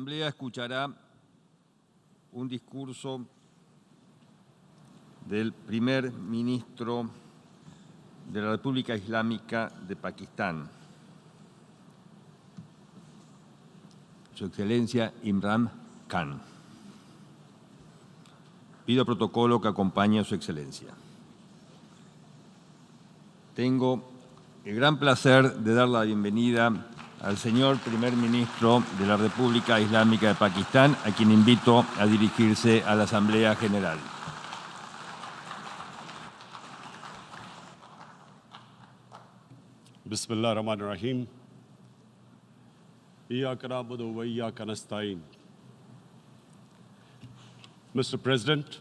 Asamblea escuchará un discurso del primer ministro de la República Islámica de Pakistán, Su Excelencia Imran Khan. Pido protocolo que acompañe a Su Excelencia. Tengo el gran placer de dar la bienvenida al señor primer ministro de la República Islámica de Pakistán, a quien invito a dirigirse a la Asamblea General. Bismillah ar-Rahman ar-Rahim. Iyyaka na'budu wa iyyaka nasta'in. Mr. President,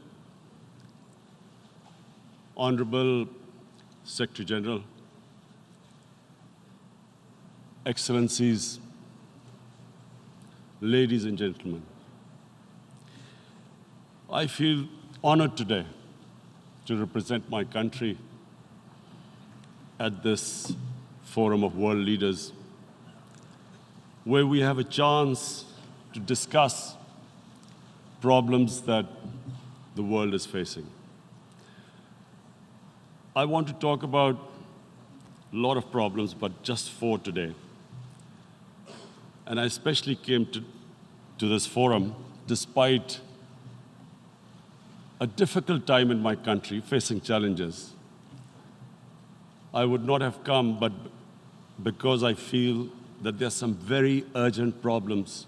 Honorable Secretary General, Excellencies, ladies and gentlemen, I feel honored today to represent my country at this forum of world leaders, where we have a chance to discuss problems that the world is facing. I want to talk about a lot of problems, but just 4 today. And I especially came to this forum despite a difficult time in my country, facing challenges. I would not have come, but because I feel that there are some very urgent problems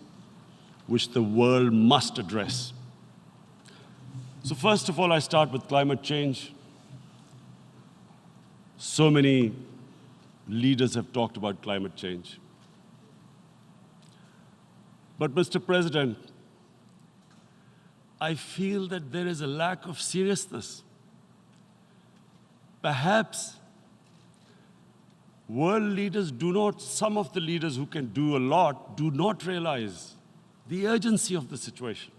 which the world must address. So first of all, I start with climate change. So many leaders have talked about climate change. But Mr. President, I feel that there is a lack of seriousness. Perhaps world leaders some of the leaders who can do a lot, do not realize the urgency of the situation.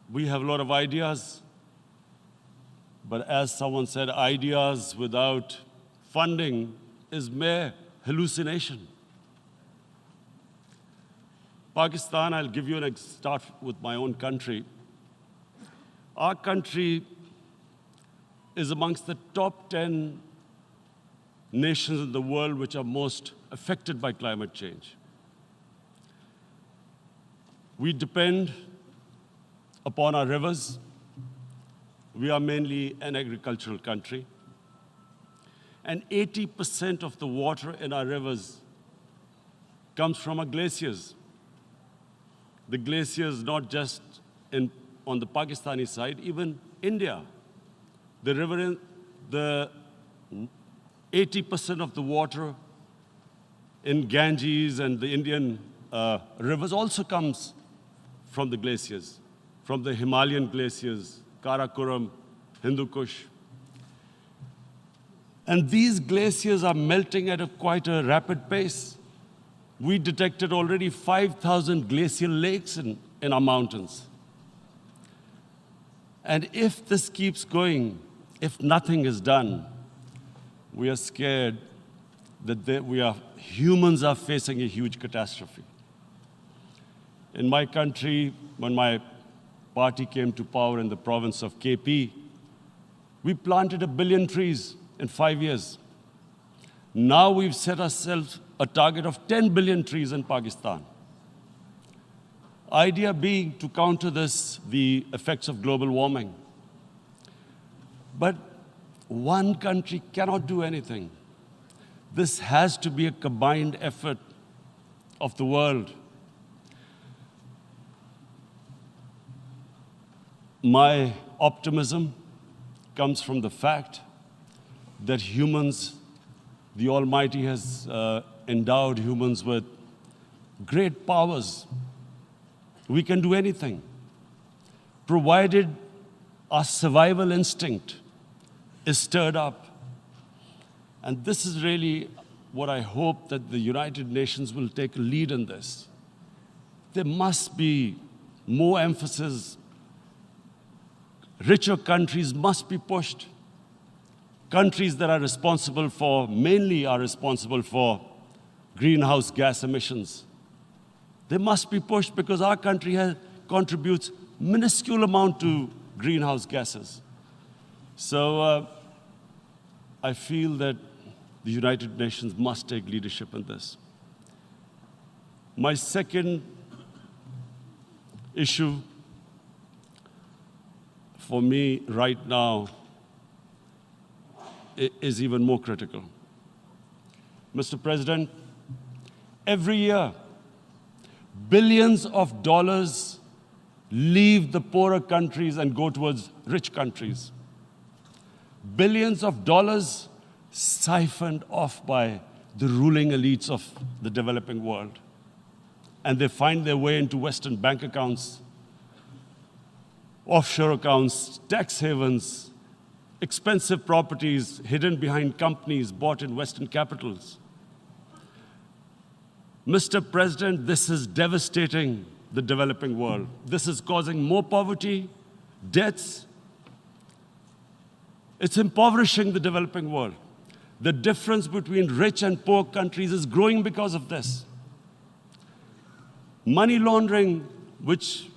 We have a lot of ideas, but as someone said, ideas without funding is mere hallucination. Pakistan, I'll give you start with my own country. Our country is amongst the top 10 nations in the world which are most affected by climate change. We depend upon our rivers. We are mainly an agricultural country. And 80% of the water in our rivers comes from our glaciers. The glaciers, not just on the Pakistani side, even India. The 80% of the water in Ganges and the Indian rivers also comes from the glaciers, from the Himalayan glaciers, Karakoram, Hindu Kush. And these glaciers are melting at quite a rapid pace. We detected already 5,000 glacial lakes in our mountains. And if this keeps going, if nothing is done, we are scared that humans are facing a huge catastrophe. In my country, when my party came to power in the province of KP, we planted 1 billion trees in 5 years. Now we've set ourselves a target of 10 billion trees in Pakistan. Idea being to counter the effects of global warming. But one country cannot do anything. This has to be a combined effort of the world. My optimism comes from the fact that humans, the Almighty has endowed humans with great powers. We can do anything, provided our survival instinct is stirred up. And this is really what I hope that the United Nations will take a lead in this. There must be more emphasis. Richer countries must be pushed. Countries that are responsible for, mainly are responsible for greenhouse gas emissions. They must be pushed because our country contributes minuscule amount to greenhouse gases. So I feel that the United Nations must take leadership in this. My second issue for me right now is even more critical. Mr. President, every year, billions of dollars leave the poorer countries and go towards rich countries. Billions of dollars siphoned off by the ruling elites of the developing world. And they find their way into Western bank accounts, offshore accounts, tax havens, expensive properties hidden behind companies bought in Western capitals. Mr. President, this is devastating the developing world. This is causing more poverty, debts. It's impoverishing the developing world. The difference between rich and poor countries is growing because of this. Money laundering, which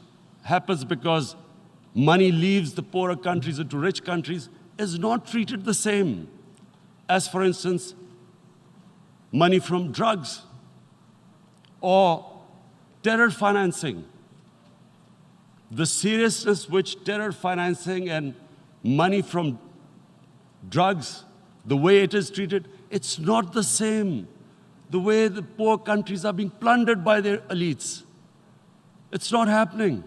happens because money leaves the poorer countries into rich countries, is not treated the same as, for instance, money from drugs or terror financing. The seriousness which terror financing and money from drugs, the way it is treated, it's not the same. The way the poor countries are being plundered by their elites. It's not happening.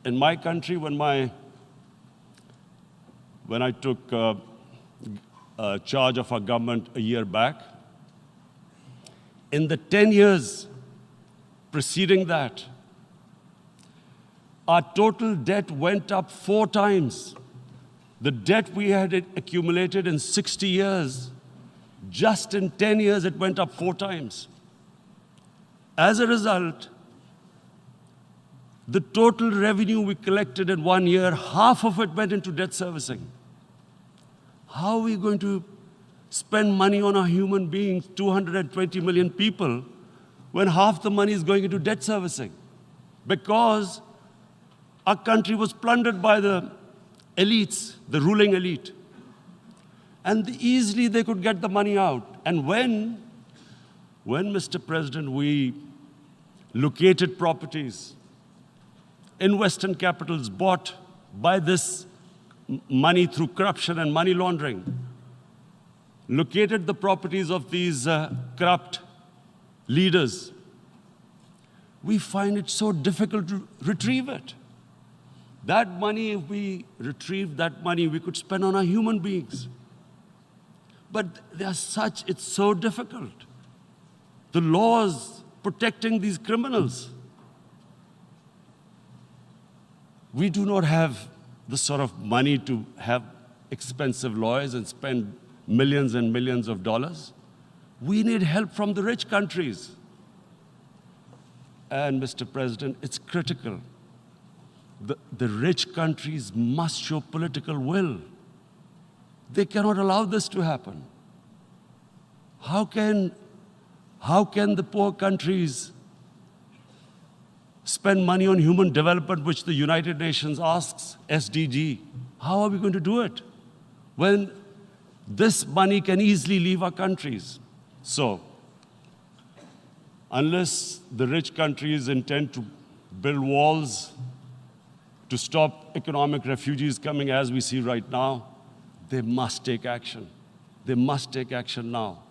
In my country, when I took charge of our government a year back, in the 10 years preceding that, our total debt went up 4 times. The debt we had accumulated in 60 years, just in 10 years, it went up 4 times. As a result, the total revenue we collected in 1 year, half of it went into debt servicing. How are we going to spend money on our human beings, 220 million people, when half the money is going into debt servicing? Because our country was plundered by the elites, the ruling elite. And easily they could get the money out. And when Mr. President, we located properties in Western capitals bought by this money through corruption and money laundering, located the properties of these corrupt leaders, we find it so difficult to retrieve it. That money, if we retrieved that money, we could spend on our human beings. But it's so difficult. The laws protecting these criminals. We do not have the sort of money to have expensive lawyers and spend millions and millions of dollars. We need help from the rich countries. And Mr. President, it's critical. The rich countries must show political will. They cannot allow this to happen. How can the poor countries spend money on human development, which the United Nations asks, SDG? How are we going to do it when this money can easily leave our countries? So, unless the rich countries intend to build walls to stop economic refugees coming as we see right now, they must take action. They must take action now.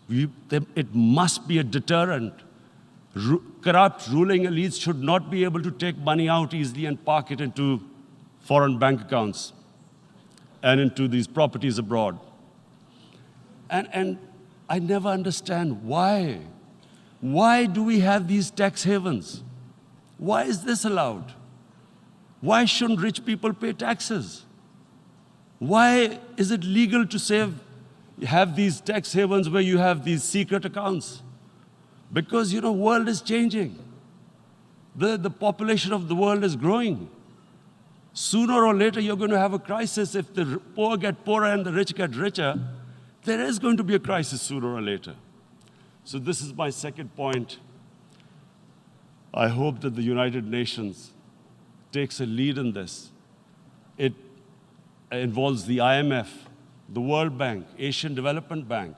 It must be a deterrent. Corrupt ruling elites should not be able to take money out easily and park it into foreign bank accounts and into these properties abroad. And I never understand why. Why do we have these tax havens? Why is this allowed? Why shouldn't rich people pay taxes? Why is it legal to have these tax havens where you have these secret accounts? Because, the world is changing. The population of the world is growing. Sooner or later, you're going to have a crisis. If the poor get poorer and the rich get richer, there is going to be a crisis sooner or later. So this is my second point. I hope that the United Nations takes a lead in this. It involves the IMF, the World Bank, Asian Development Bank.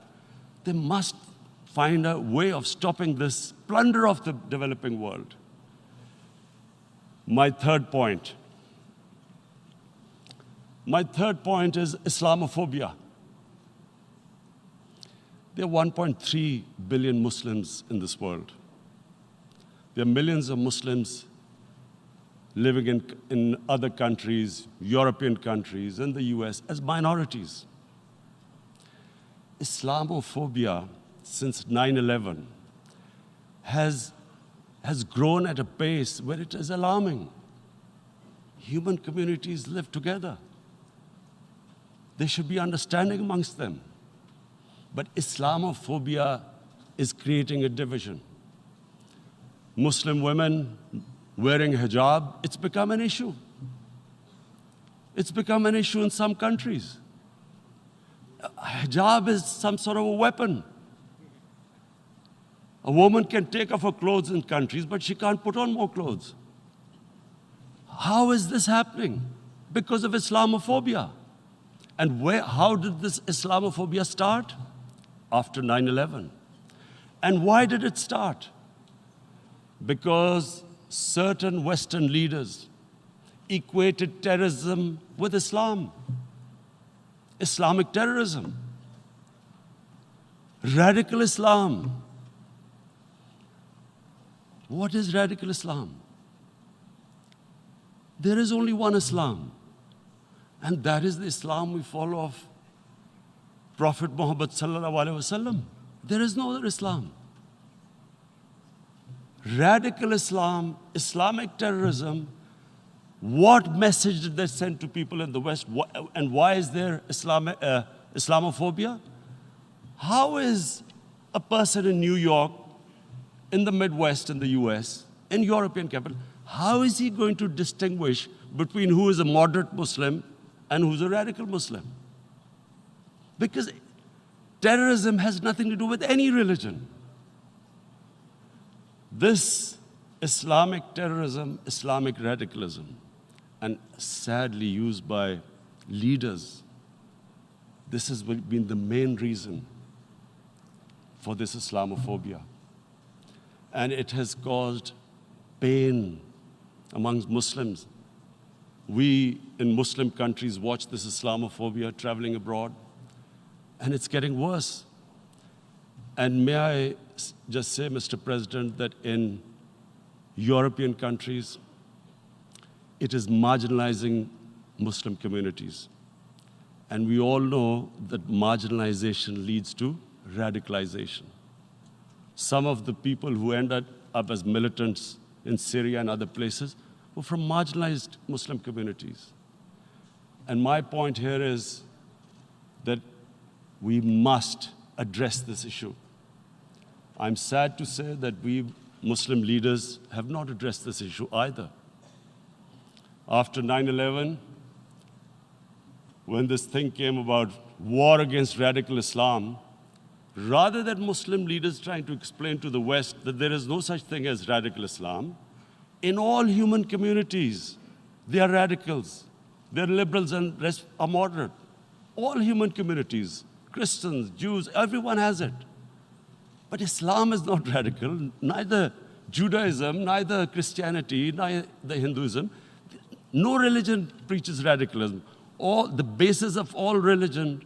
They must find a way of stopping this plunder of the developing world. My third point is Islamophobia. There are 1.3 billion Muslims in this world. There are millions of Muslims living in other countries, European countries, and the US as minorities. Islamophobia, since 9/11, has grown at a pace where it is alarming. Human communities live together. There should be understanding amongst them. But Islamophobia is creating a division. Muslim women wearing hijab, it's become an issue. It's become an issue in some countries. Hijab is some sort of a weapon. A woman can take off her clothes in countries, but she can't put on more clothes. How is this happening? Because of Islamophobia. And how did this Islamophobia start? After 9/11. And why did it start? Because certain Western leaders equated terrorism with Islam. Islamic terrorism. Radical Islam. What is radical Islam? There is only one Islam, and that is the Islam we follow of Prophet Muhammad sallallahu alaihi wasallam. There is no other Islam. Radical Islam, Islamic terrorism, what message did they send to people in the West? And why is there Islamophobia? How is a person in New York, in the Midwest, in the US, in European capital, how is he going to distinguish between who is a moderate Muslim and who's a radical Muslim? Because terrorism has nothing to do with any religion. This Islamic terrorism, Islamic radicalism, and sadly used by leaders, this has been the main reason for this Islamophobia. And it has caused pain amongst Muslims. We in Muslim countries watch this Islamophobia traveling abroad, and it's getting worse. And may I just say, Mr. President, that in European countries, it is marginalizing Muslim communities. And we all know that marginalization leads to radicalization. Some of the people who ended up as militants in Syria and other places were from marginalized Muslim communities. And my point here is that we must address this issue. I'm sad to say that we Muslim leaders have not addressed this issue either. After 9/11, when this thing came about war against radical Islam, rather than Muslim leaders trying to explain to the West that there is no such thing as radical Islam, in all human communities, they are radicals. They're liberals and rest are moderate. All human communities, Christians, Jews, everyone has it. But Islam is not radical, neither Judaism, neither Christianity, neither Hinduism. No religion preaches radicalism. The basis of all religion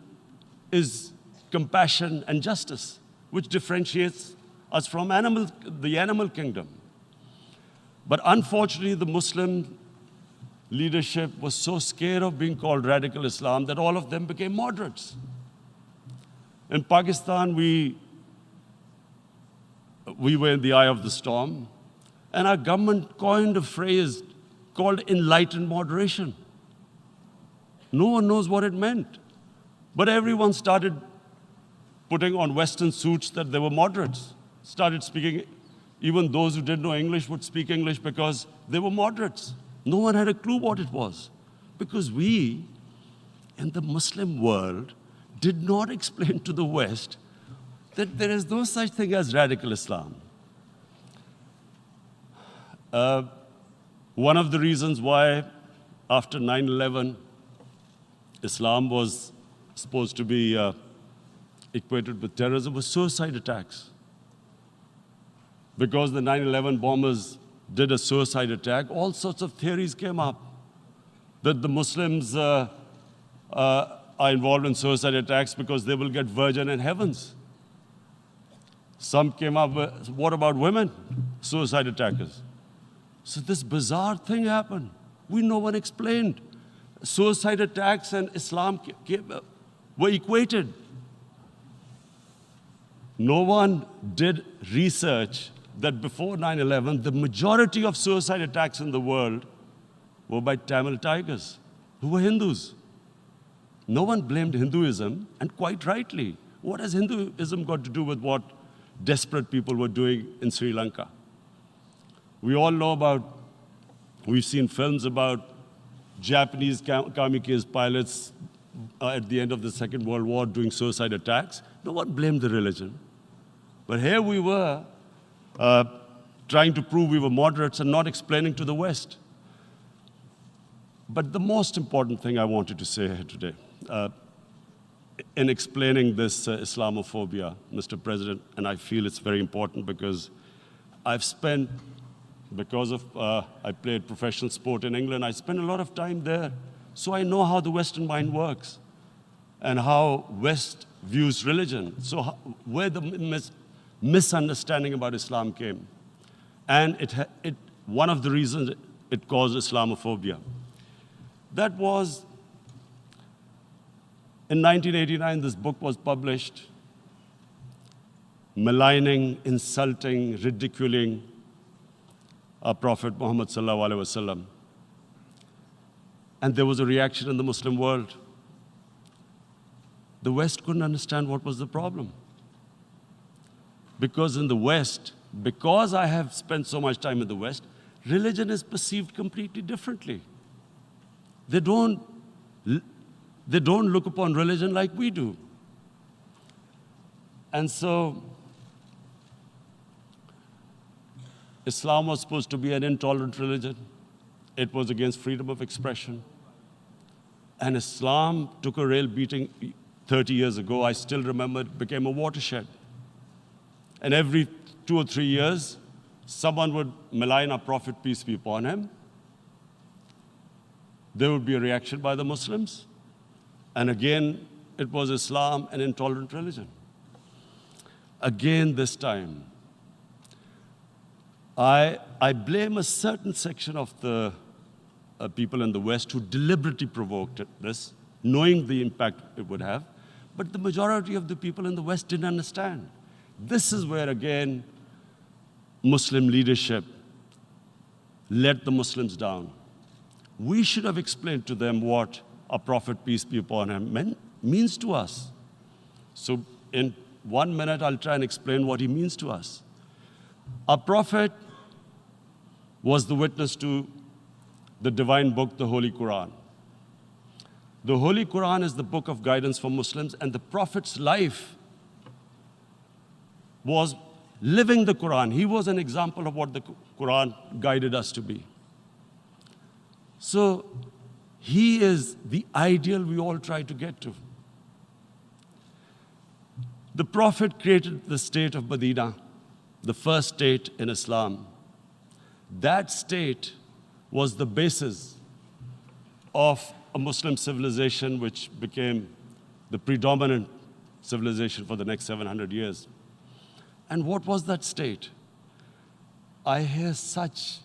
is compassion and justice, which differentiates us from the animal kingdom. But unfortunately, the Muslim leadership was so scared of being called radical Islam that all of them became moderates. In Pakistan, we were in the eye of the storm, and our government coined a phrase called enlightened moderation. No one knows what it meant, but everyone started putting on Western suits that they were moderates, started speaking. Even those who didn't know English would speak English because they were moderates. No one had a clue what it was. Because we, in the Muslim world, did not explain to the West that there is no such thing as radical Islam. One of the reasons why after 9/11, Islam was supposed to be equated with terrorism was suicide attacks. Because the 9/11 bombers did a suicide attack, all sorts of theories came up that the Muslims are involved in suicide attacks because they will get virgin in heavens. Some came up with, what about women, suicide attackers? So this bizarre thing happened. No one explained. Suicide attacks and Islam were equated. No one did research that before 9/11, the majority of suicide attacks in the world were by Tamil Tigers, who were Hindus. No one blamed Hinduism, and quite rightly. What has Hinduism got to do with what desperate people were doing in Sri Lanka? We all know about, we've seen films about Japanese kamikaze pilots at the end of the Second World War doing suicide attacks. No one blamed the religion. But here we were trying to prove we were moderates and not explaining to the West. But the most important thing I wanted to say here today, in explaining this Islamophobia, Mr. President, and I feel it's very important because I've spent, because of I played professional sport in England, I spent a lot of time there. So I know how the Western mind works and how West views religion. So where the misunderstanding about Islam came. And one of the reasons it caused Islamophobia. That was, in 1989, this book was published, maligning, insulting, ridiculing our Prophet Muhammad sallallahu alaihi wasallam. And there was a reaction in the Muslim world. The West couldn't understand what was the problem. Because in the West, because I have spent so much time in the West, religion is perceived completely differently. They don't look upon religion like we do. And so, Islam was supposed to be an intolerant religion. It was against freedom of expression. And Islam took a real beating 30 years ago. I still remember it became a watershed. And every 2 or 3 years, someone would malign our Prophet, peace be upon him. There would be a reaction by the Muslims. And again, it was Islam, an intolerant religion. Again, this time, I blame a certain section of the people in the West who deliberately provoked this, knowing the impact it would have. But the majority of the people in the West didn't understand. This is where, again, Muslim leadership let the Muslims down. We should have explained to them what our Prophet, peace be upon him, means to us. So in 1 minute, I'll try and explain what he means to us. Our Prophet was the witness to the divine book, the Holy Quran. The Holy Quran is the book of guidance for Muslims, and the Prophet's life was living the Quran. He was an example of what the Quran guided us to be. So he is the ideal we all try to get to. The Prophet created the state of Medina, the first state in Islam. That state was the basis of a Muslim civilization which became the predominant civilization for the next 700 years. And what was that state? I hear such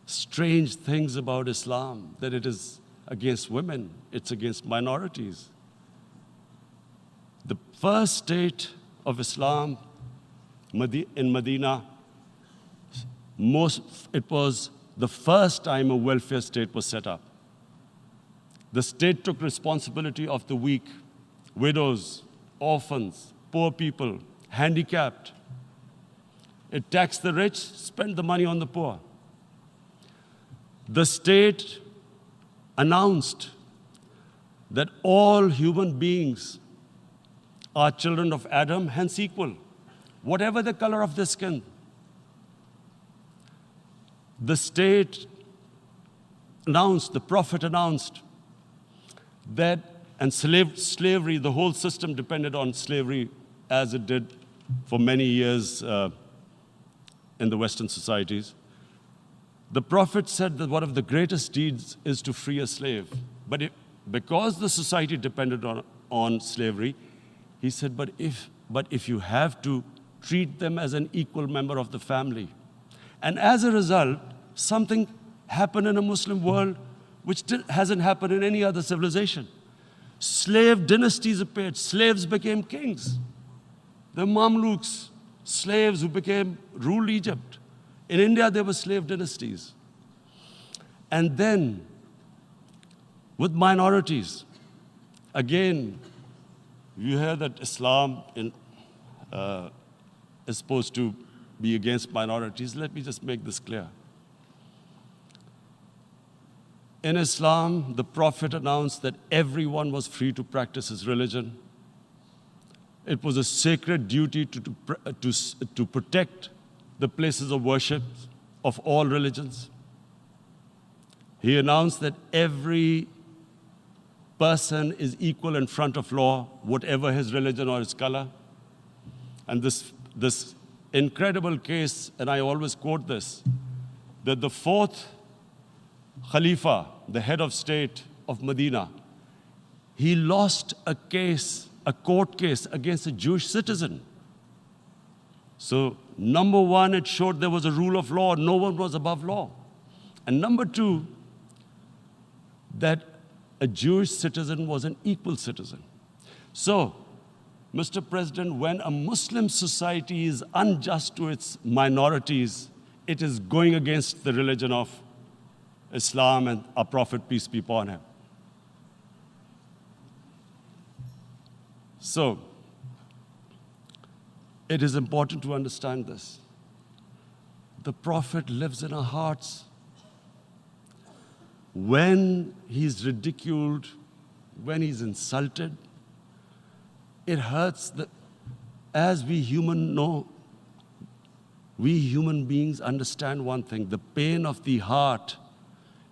strange things about Islam, that it is against women, it's against minorities. The first state of Islam in Medina, it was the first time a welfare state was set up. The state took responsibility of the weak, widows, orphans, poor people, handicapped. It taxed the rich, spent the money on the poor. The state announced that all human beings are children of Adam, hence equal, whatever the color of their skin. The state announced, the Prophet announced that, and slavery, the whole system depended on slavery as it did for many years in the Western societies. The Prophet said that one of the greatest deeds is to free a slave. But because the society depended on slavery, he said, but if you have to, treat them as an equal member of the family. And as a result, something happened in a Muslim world which hasn't happened in any other civilization. Slave dynasties appeared. Slaves became kings. The Mamluks, slaves who ruled Egypt. In India, there were slave dynasties. And then, with minorities, again, you hear that Islam is supposed to be against minorities. Let me just make this clear. In Islam, the Prophet announced that everyone was free to practice his religion. It was a sacred duty to protect the places of worship of all religions. He announced that every person is equal in front of law, whatever his religion or his color. And this incredible case, and I always quote this, that the fourth Khalifa, the head of state of Medina, he lost a court case against a Jewish citizen. So, number one, it showed there was a rule of law, no one was above law. And number two, that a Jewish citizen was an equal citizen. So, Mr. President, when a Muslim society is unjust to its minorities, it is going against the religion of Islam and our Prophet, peace be upon him. So, it is important to understand this. The Prophet lives in our hearts. When he's ridiculed, when he's insulted, it hurts. As we human beings understand one thing, the pain of the heart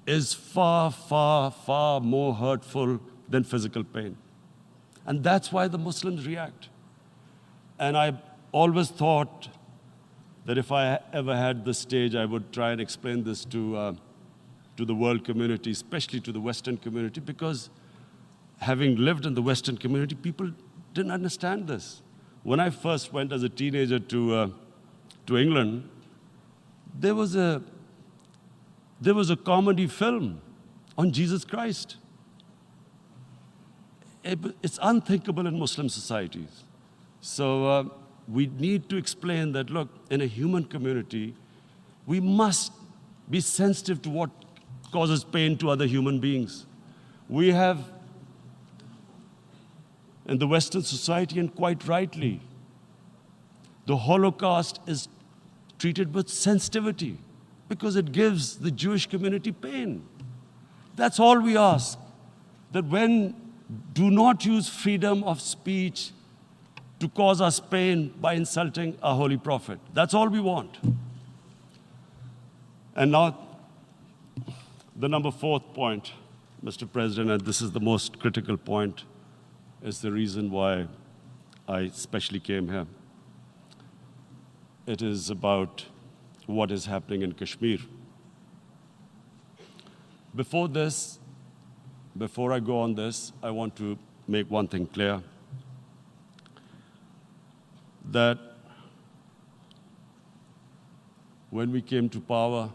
is far, far, far more hurtful than physical pain. And that's why the Muslims react. And I always thought that if I ever had the stage, I would try and explain this to the world community, especially to the Western community, because having lived in the Western community, people didn't understand this. When I first went as a teenager to England, there was a comedy film on Jesus Christ. It's unthinkable in Muslim societies. So we need to explain that, look, in a human community, we must be sensitive to what causes pain to other human beings. We have, in the Western society, and quite rightly, the Holocaust is treated with sensitivity because it gives the Jewish community pain. That's all we ask, that do not use freedom of speech to cause us pain by insulting our holy prophet. That's all we want. And now, the number fourth point, Mr. President, and this is the most critical point, is the reason why I especially came here. It is about what is happening in Kashmir. Before I go on this, I want to make one thing clear, that when we came to power,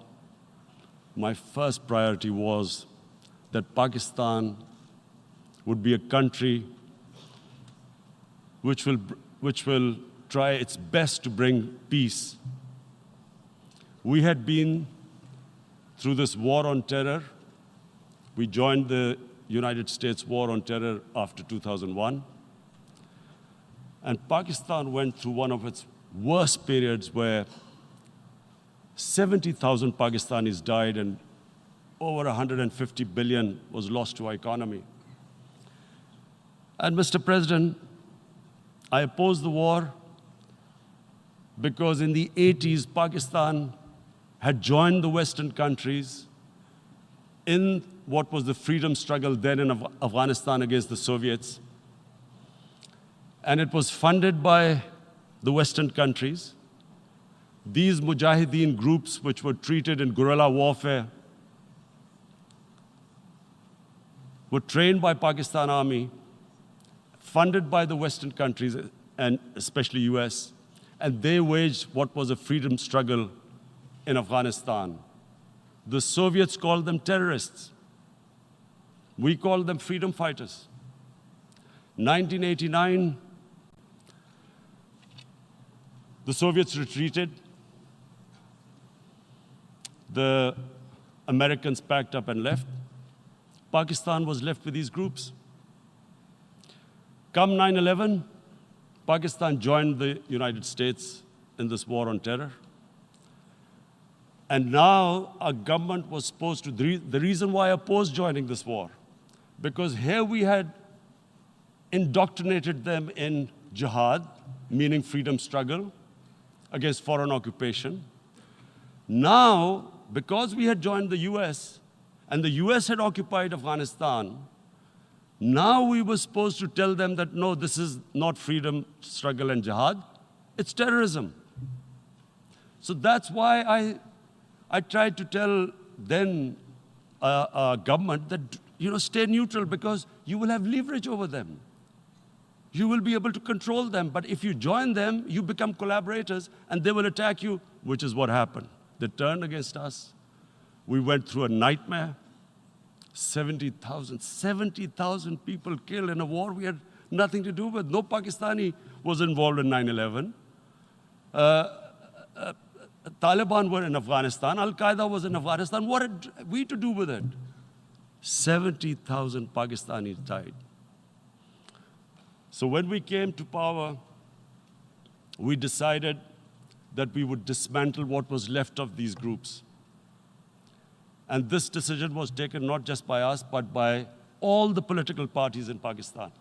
my first priority was that Pakistan would be a country which will try its best to bring peace. We had been through this war on terror. We joined the United States war on terror after 2001. And Pakistan went through one of its worst periods where 70,000 Pakistanis died and over 150 billion was lost to our economy. And Mr. President, I opposed the war because in the 80s, Pakistan had joined the Western countries in what was the freedom struggle then in Afghanistan against the Soviets. And it was funded by the Western countries. These Mujahideen groups, which were treated in guerrilla warfare, were trained by Pakistan Army, funded by the Western countries, and especially US, and they waged what was a freedom struggle in Afghanistan. The Soviets called them terrorists. We called them freedom fighters. 1989, the Soviets retreated. The Americans packed up and left. Pakistan was left with these groups. Come 9/11, Pakistan joined the United States in this war on terror. And now our government was supposed to, the reason why I opposed joining this war, because here we had indoctrinated them in jihad, meaning freedom struggle against foreign occupation. Now, because we had joined the US, and the US had occupied Afghanistan, now we were supposed to tell them that, no, this is not freedom struggle and jihad, it's terrorism. So that's why I tried to tell then government that, stay neutral because you will have leverage over them. You will be able to control them, but if you join them, you become collaborators and they will attack you, which is what happened. They turned against us. We went through a nightmare. 70,000 people killed in a war we had nothing to do with. No Pakistani was involved in 9/11. Taliban were in Afghanistan. Al-Qaeda was in Afghanistan. What had we to do with it? 70,000 Pakistanis died. So when we came to power, we decided that we would dismantle what was left of these groups. And this decision was taken not just by us, but by all the political parties in Pakistan.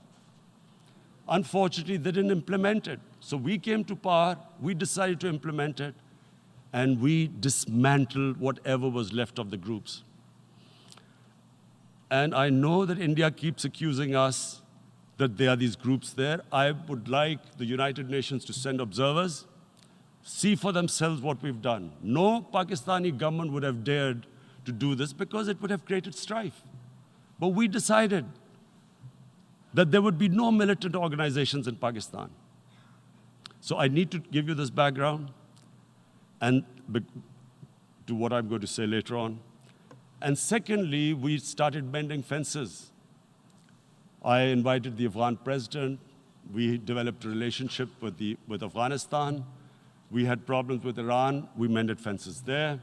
Unfortunately, they didn't implement it. So we came to power, we decided to implement it, and we dismantled whatever was left of the groups. And I know that India keeps accusing us that there are these groups there. I would like the United Nations to send observers, see for themselves what we've done. No Pakistani government would have dared to do this because it would have created strife. But we decided that there would be no militant organizations in Pakistan. So I need to give you this background and to what I'm going to say later on. And secondly, we started mending fences. I invited the Afghan president. We developed a relationship with Afghanistan. We had problems with Iran. We mended fences there.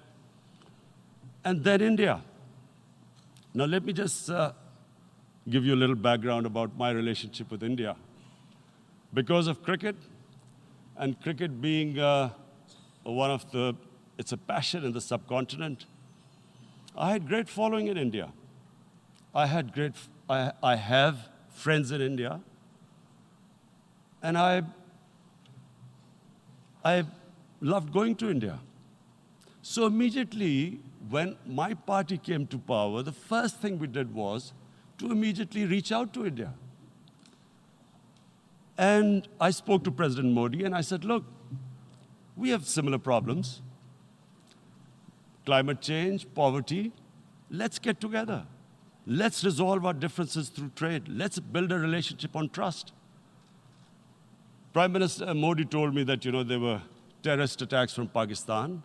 And then India. Now let me just give you a little background about my relationship with India. Because of cricket, and cricket being it's a passion in the subcontinent, I had great following in India. I have friends in India, and I loved going to India. So immediately, when my party came to power, the first thing we did was to immediately reach out to India. And I spoke to President Modi, and I said, look, we have similar problems. Climate change, poverty, let's get together. Let's resolve our differences through trade. Let's build a relationship on trust. Prime Minister Modi told me that, there were terrorist attacks from Pakistan.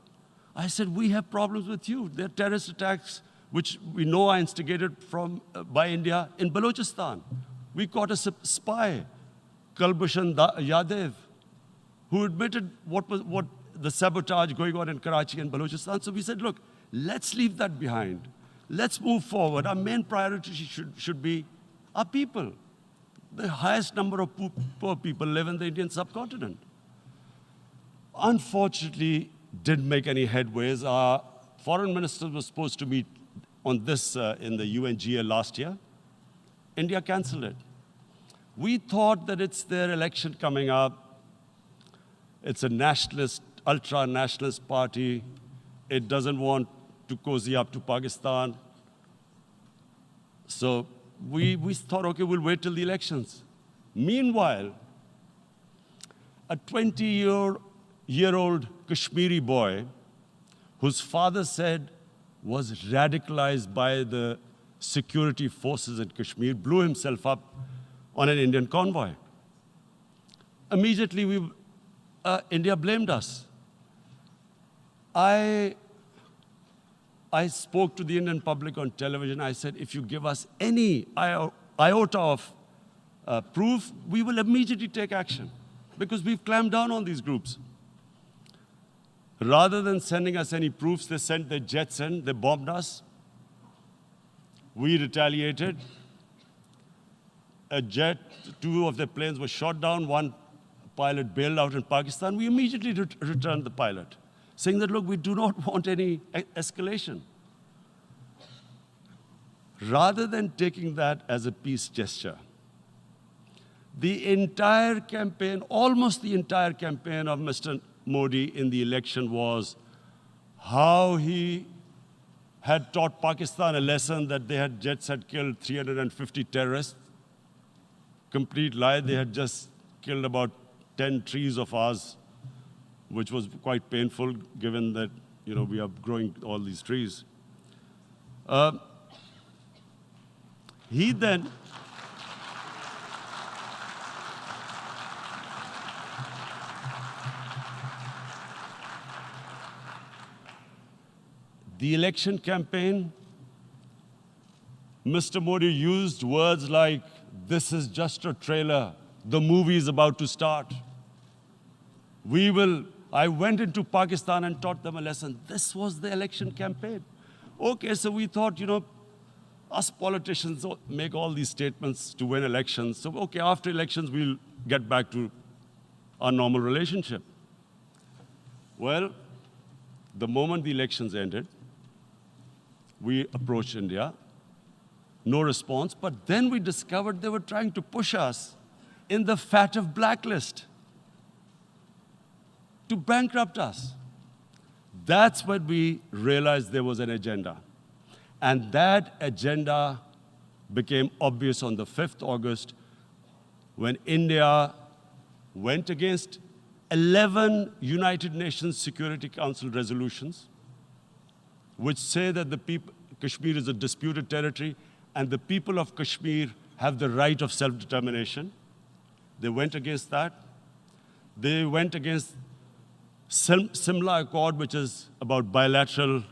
I said, we have problems with you. There are terrorist attacks which we know are instigated by India in Balochistan. We caught a spy, Kulbhushan Yadav, who admitted what the sabotage going on in Karachi and Balochistan. So we said, look, let's leave that behind. Let's move forward. Our main priority should be our people. The highest number of poor people live in the Indian subcontinent. Unfortunately, didn't make any headways. Our foreign ministers were supposed to meet on this in the UNGA last year. India canceled it. We thought that it's their election coming up. It's a nationalist, ultra-nationalist party. It doesn't want to cozy up to Pakistan. So we thought, okay, we'll wait till the elections. Meanwhile, a 20-year-old Kashmiri boy, whose father said was radicalized by the security forces in Kashmir, blew himself up on an Indian convoy. Immediately, India blamed us. I spoke to the Indian public on television. I said, if you give us any iota of proof, we will immediately take action, because we've clamped down on these groups. Rather than sending us any proofs, they sent their jets in, they bombed us. We retaliated. A jet, 2 of their planes were shot down, 1 pilot bailed out in Pakistan. We immediately returned the pilot, saying that, look, we do not want any escalation. Rather than taking that as a peace gesture, the entire campaign, almost the entire campaign of Mr. Modi in the election was how he had taught Pakistan a lesson that jets had killed 350 terrorists. Complete lie. They had just killed about 10 trees of ours, which was quite painful given that we are growing all these trees. He then the election campaign, Mr. Modi used words like, this is just a trailer. The movie is about to start. I went into Pakistan and taught them a lesson. This was the election campaign. Okay, so we thought, us politicians make all these statements to win elections. So, okay, after elections, we'll get back to our normal relationship. Well, the moment the elections ended, we approached India. No response, but then we discovered they were trying to push us in the FATF blacklist to bankrupt us. That's when we realized there was an agenda. And that agenda became obvious on the 5th August when India went against 11 United Nations Security Council resolutions, which say that Kashmir is a disputed territory and the people of Kashmir have the right of self-determination. They went against that. They went against Simla Accord, which is about bilateral,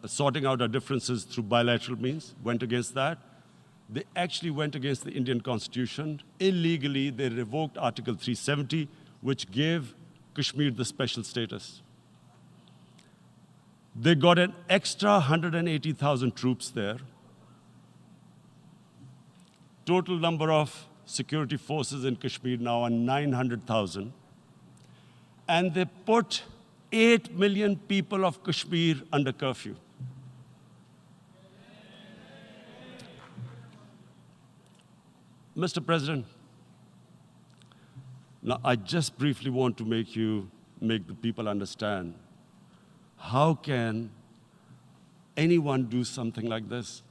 sorting out our differences through bilateral means, went against that. They actually went against the Indian Constitution. Illegally, they revoked Article 370, which gave Kashmir the special status. They got an extra 180,000 troops there. Total number of security forces in Kashmir now are 900,000. And they put 8 million people of Kashmir under curfew. Mr. President, now I just briefly want to make the people understand, how can anyone do something like this?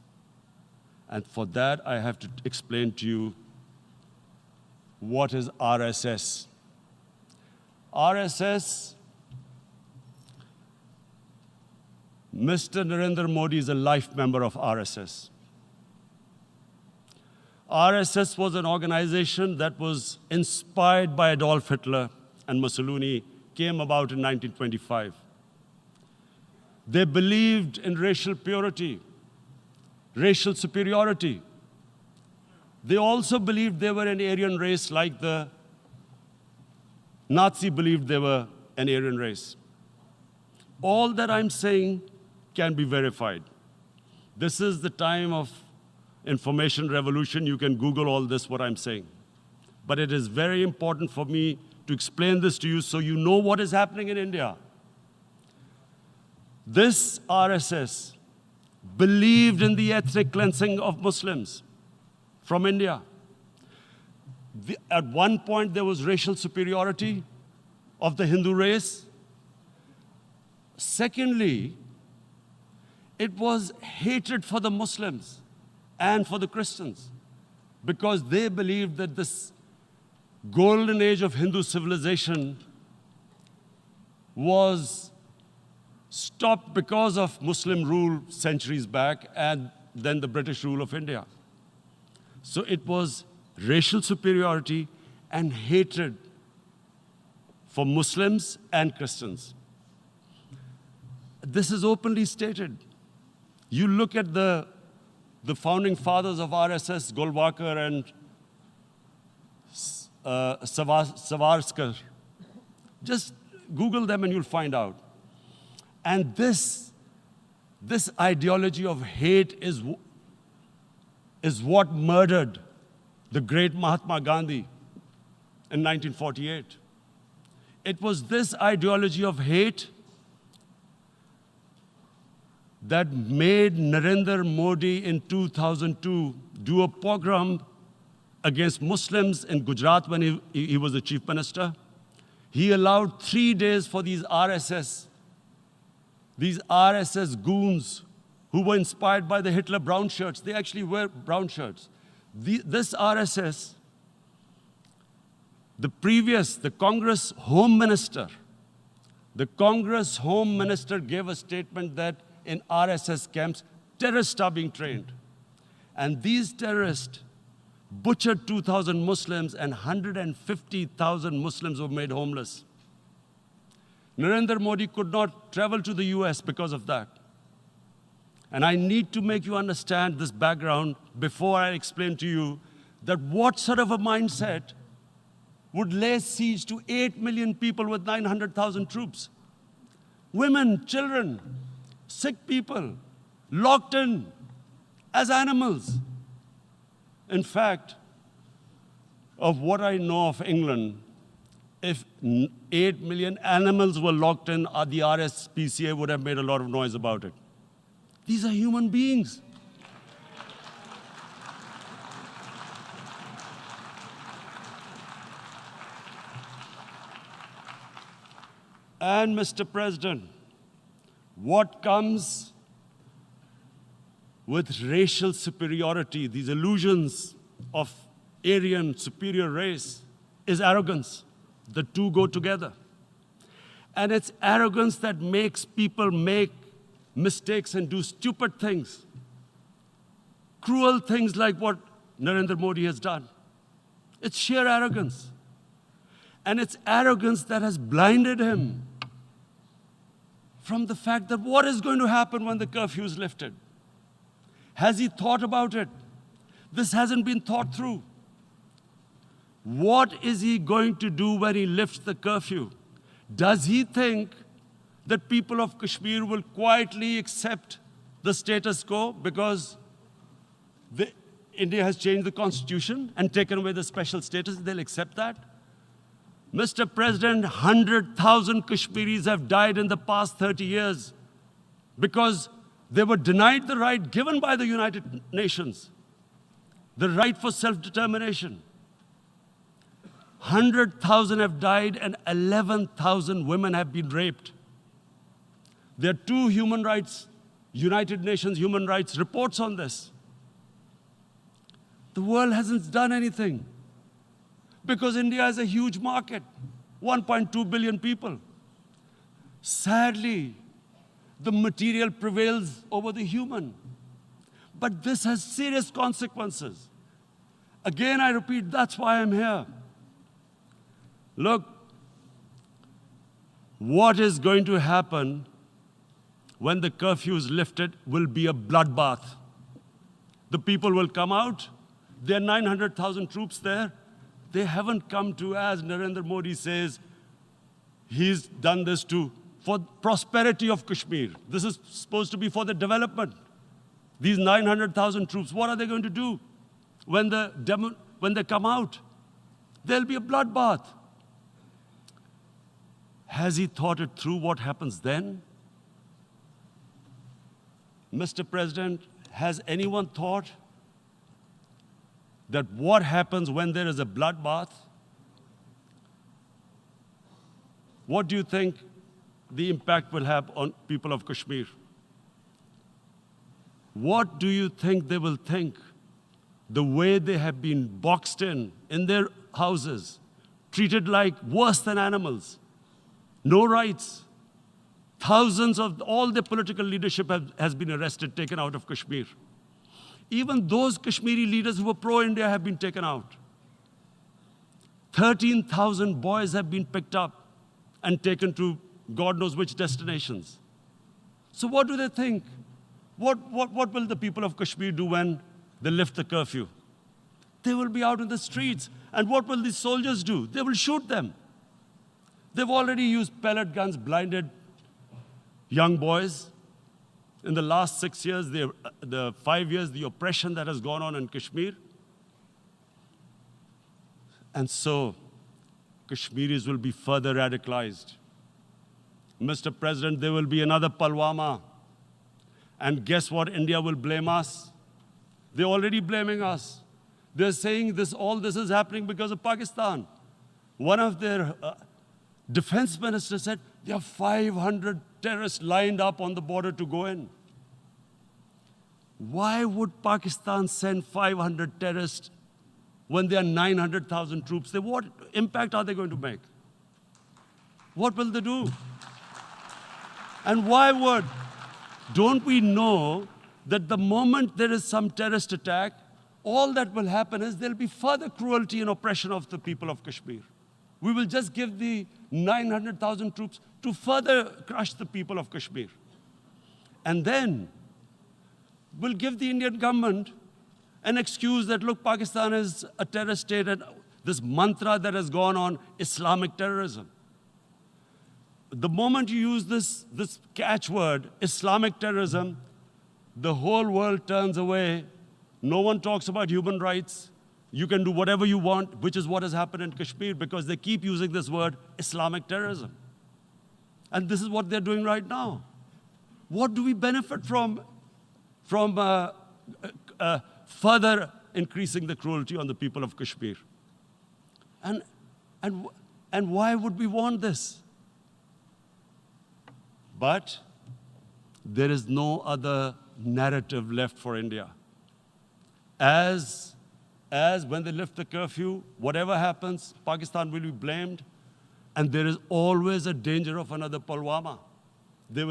And for that, I have to explain to you what is RSS. RSS, Mr. Narendra Modi is a life member of RSS. RSS was an organization that was inspired by Adolf Hitler and Mussolini, came about in 1925. They believed in racial purity, racial superiority. They also believed they were an Aryan race like the Nazi believed they were an Aryan race. All that I'm saying can be verified. This is the time of information revolution. You can Google all this, what I'm saying. But it is very important for me to explain this to you so you know what is happening in India. This RSS believed in the ethnic cleansing of Muslims from India. At one point, there was racial superiority of the Hindu race. Secondly, it was hatred for the Muslims and for the Christians, because they believed that this golden age of Hindu civilization was stopped because of Muslim rule centuries back and then the British rule of India. So it was racial superiority and hatred for Muslims and Christians. This is openly stated. You look at the founding fathers of RSS, Golwalkar and Savarkar. Just Google them and you'll find out. And this ideology of hate is what murdered the great Mahatma Gandhi in 1948. It was this ideology of hate that made Narendra Modi in 2002 do a pogrom against Muslims in Gujarat when he was the chief minister. He allowed 3 days for these RSS goons who were inspired by the Hitler brown shirts. They actually wear brown shirts. This RSS, the Congress Home Minister gave a statement that in RSS camps, terrorists are being trained. And these terrorists butchered 2,000 Muslims and 150,000 Muslims were made homeless. Narendra Modi could not travel to the US because of that. And I need to make you understand this background before I explain to you that what sort of a mindset would lay siege to 8 million people with 900,000 troops. Women, children, sick people, locked in as animals. In fact, of what I know of England, if 8 million animals were locked in, the RSPCA would have made a lot of noise about it. These are human beings. And Mr. President, what comes with racial superiority, these illusions of Aryan superior race, is arrogance. The two go together. And it's arrogance that makes people make mistakes and do stupid things. Cruel things like what Narendra Modi has done. It's sheer arrogance. And it's arrogance that has blinded him from the fact that what is going to happen when the curfew is lifted? Has he thought about it? This hasn't been thought through. What is he going to do when he lifts the curfew? Does he think that people of Kashmir will quietly accept the status quo because India has changed the constitution and taken away the special status? They'll accept that? Mr. President, 100,000 Kashmiris have died in the past 30 years because they were denied the right given by the United Nations, the right for self-determination. 100,000 have died and 11,000 women have been raped. There are 2 United Nations human rights reports on this. The world hasn't done anything because India is a huge market, 1.2 billion people. Sadly, the material prevails over the human. But this has serious consequences. Again, I repeat, that's why I'm here. Look, what is going to happen when the curfew is lifted will be a bloodbath. The people will come out. There are 900,000 troops there. They haven't come to, as Narendra Modi says, he's done this for prosperity of Kashmir. This is supposed to be for the development. These 900,000 troops, what are they going to do when they come out? There'll be a bloodbath. Has he thought it through what happens then? Mr. President, has anyone thought that what happens when there is a bloodbath? What do you think the impact will have on people of Kashmir? What do you think they will think? The way they have been boxed in their houses, treated like worse than animals, no rights. Thousands of all the political leadership has been arrested, taken out of Kashmir. Even those Kashmiri leaders who were pro-India have been taken out. 13,000 boys have been picked up and taken to God knows which destinations. So what do they think? What will the people of Kashmir do when they lift the curfew? They will be out in the streets. And what will these soldiers do? They will shoot them. They've already used pellet guns, blinded young boys. In the last 6 years, the 5 years, the oppression that has gone on in Kashmir. And so, Kashmiris will be further radicalized. Mr. President, there will be another Pulwama. And guess what? India will blame us. They're already blaming us. They're saying all this is happening because of Pakistan. One of their defense ministers said, there are 500 terrorists lined up on the border to go in. Why would Pakistan send 500 terrorists when there are 900,000 troops? What impact are they going to make? What will they do? And don't we know that the moment there is some terrorist attack, all that will happen is there'll be further cruelty and oppression of the people of Kashmir. We will just give the 900,000 troops to further crush the people of Kashmir. And then we'll give the Indian government an excuse that, look, Pakistan is a terrorist state, and this mantra that has gone on, Islamic terrorism. The moment you use this catchword, Islamic terrorism, the whole world turns away. No one talks about human rights. You can do whatever you want, which is what has happened in Kashmir, because they keep using this word, Islamic terrorism. And this is what they're doing right now. What do we benefit from further increasing the cruelty on the people of Kashmir? And why would we want this? But there is no other narrative left for India. As when they lift the curfew, whatever happens, Pakistan will be blamed, and there is always a danger of another Pulwama. They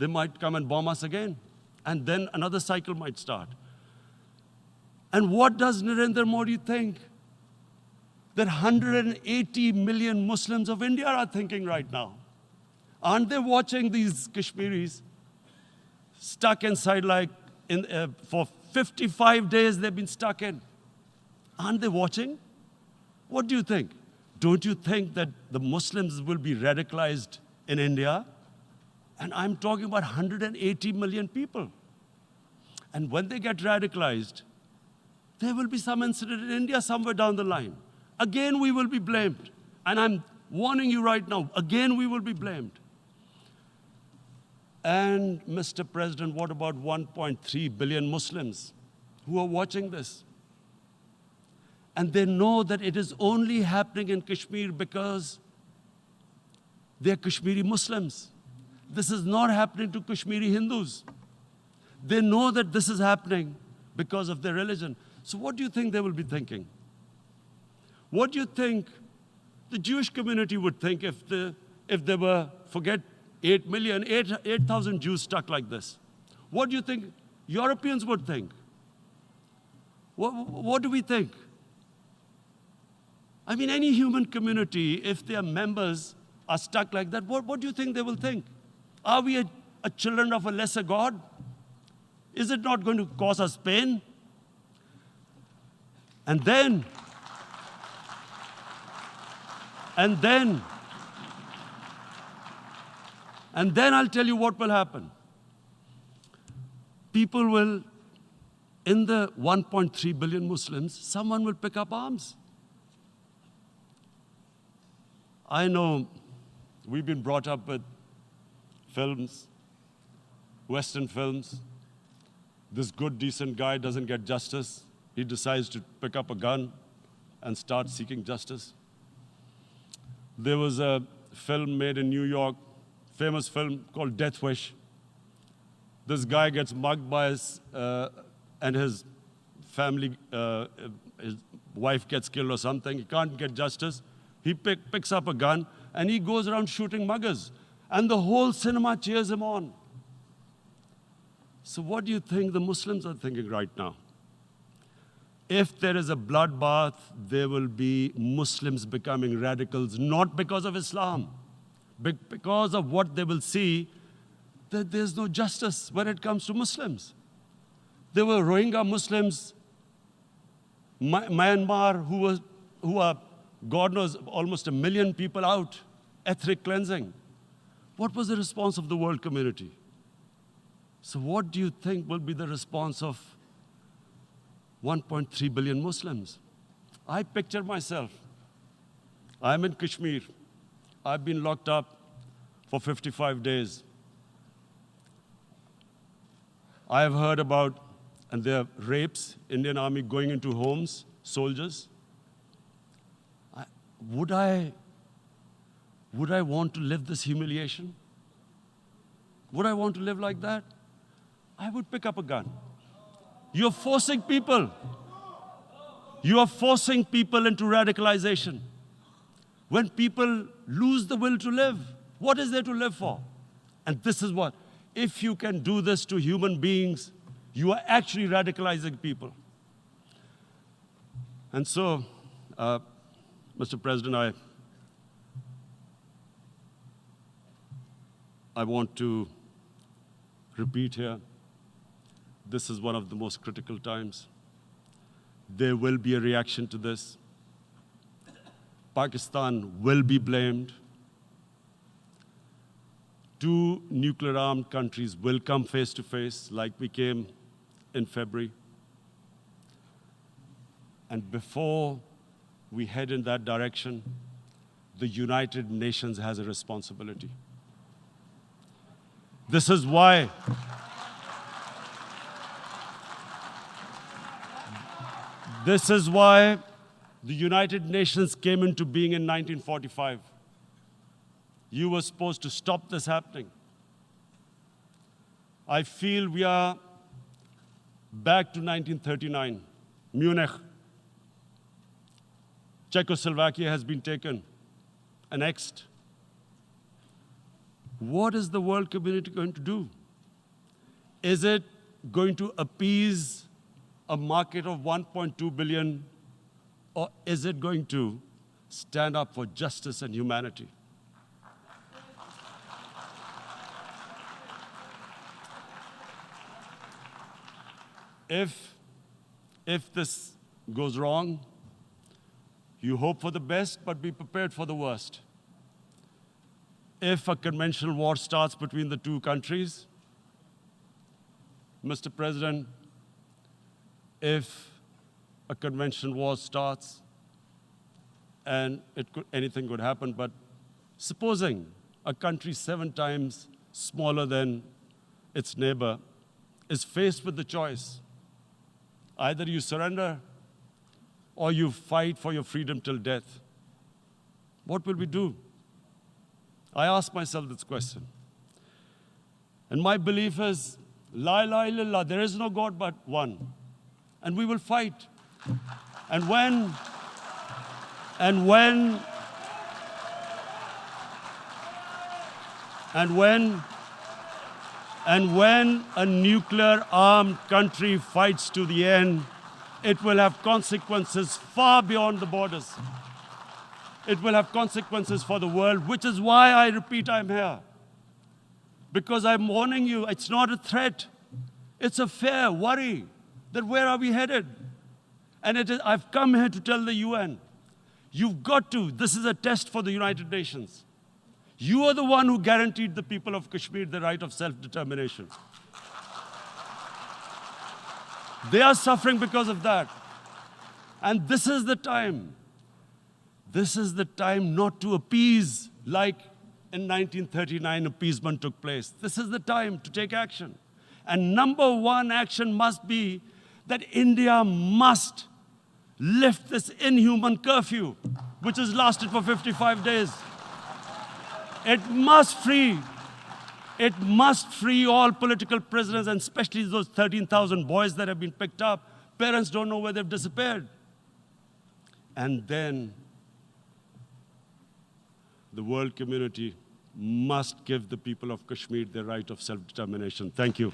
might come and bomb us again, and then another cycle might start. And what does Narendra Modi think? That 180 million Muslims of India are thinking right now. Aren't they watching these Kashmiris stuck inside for 55 days they've been stuck in? Aren't they watching? What do you think? Don't you think that the Muslims will be radicalized in India? And I'm talking about 180 million people. And when they get radicalized, there will be some incident in India somewhere down the line. Again, we will be blamed. And I'm warning you right now, again, we will be blamed. And Mr. President, what about 1.3 billion Muslims who are watching this? And they know that it is only happening in Kashmir because they're Kashmiri Muslims. This is not happening to Kashmiri Hindus. They know that this is happening because of their religion. So what do you think they will be thinking? What do you think the Jewish community would think if they were, forget 8,000 Jews stuck like this? What do you think Europeans would think? What do we think? I mean, any human community, if their members are stuck like that, what do you think they will think? Are we a children of a lesser God? Is it not going to cause us pain? And then I'll tell you what will happen. People will, in the 1.3 billion Muslims, someone will pick up arms. I know we've been brought up with films, Western films. This good, decent guy doesn't get justice. he decides to pick up a gun and start seeking justice. There was a film made in New York, famous film called Death Wish. This guy gets mugged by and his family, his wife gets killed or something. He can't get justice. He picks up a gun and he goes around shooting muggers. And the whole cinema cheers him on. So what do you think the Muslims are thinking right now? If there is a bloodbath, there will be Muslims becoming radicals, not because of Islam, but because of what they will see, that there's no justice when it comes to Muslims. There were Rohingya Muslims, Myanmar, who are, God knows, almost 1 million people out, ethnic cleansing. What was the response of the world community? So what do you think will be the response of 1.3 billion Muslims? I picture myself. I'm in Kashmir. I've been locked up for 55 days. I have heard about, and there are rapes, Indian Army going into homes, soldiers. Would I want to live this humiliation? Would I want to live like that? I would pick up a gun. You're forcing people. You are forcing people into radicalization. When people lose the will to live, what is there to live for? And this is what, if you can do this to human beings, you are actually radicalizing people. And so, Mr. President, I want to repeat here, this is one of the most critical times. There will be a reaction to this. Pakistan will be blamed. 2 nuclear-armed countries will come face to face like we came in February. And before we head in that direction, the United Nations has a responsibility. This is why the United Nations came into being in 1945. You were supposed to stop this happening. I feel we are back to 1939, Munich. Czechoslovakia has been taken, annexed. What is the world community going to do? Is it going to appease a market of 1.2 billion, or is it going to stand up for justice and humanity? If this goes wrong, you hope for the best, but be prepared for the worst. If a conventional war starts between the 2 countries, Mr. President, if a conventional war starts, and anything could happen, but supposing a country 7 times smaller than its neighbor is faced with the choice, either you surrender or you fight for your freedom till death, what will we do? I ask myself this question. And my belief is, La ilaha illallah, there is no God but one. And we will fight. And when a nuclear-armed country fights to the end, it will have consequences far beyond the borders. It will have consequences for the world, which is why I repeat I'm here. Because I'm warning you, it's not a threat. It's a fair worry that where are we headed? And I've come here to tell the UN, you've got to, this is a test for the United Nations. You are the one who guaranteed the people of Kashmir the right of self-determination. They are suffering because of that. And this is the time. This is the time not to appease like in 1939 appeasement took place. This is the time to take action. And number 1 action must be that India must lift this inhuman curfew, which has lasted for 55 days. It must free all political prisoners, and especially those 13,000 boys that have been picked up. Parents don't know where they've disappeared. And then the world community must give the people of Kashmir the right of self-determination. Thank you.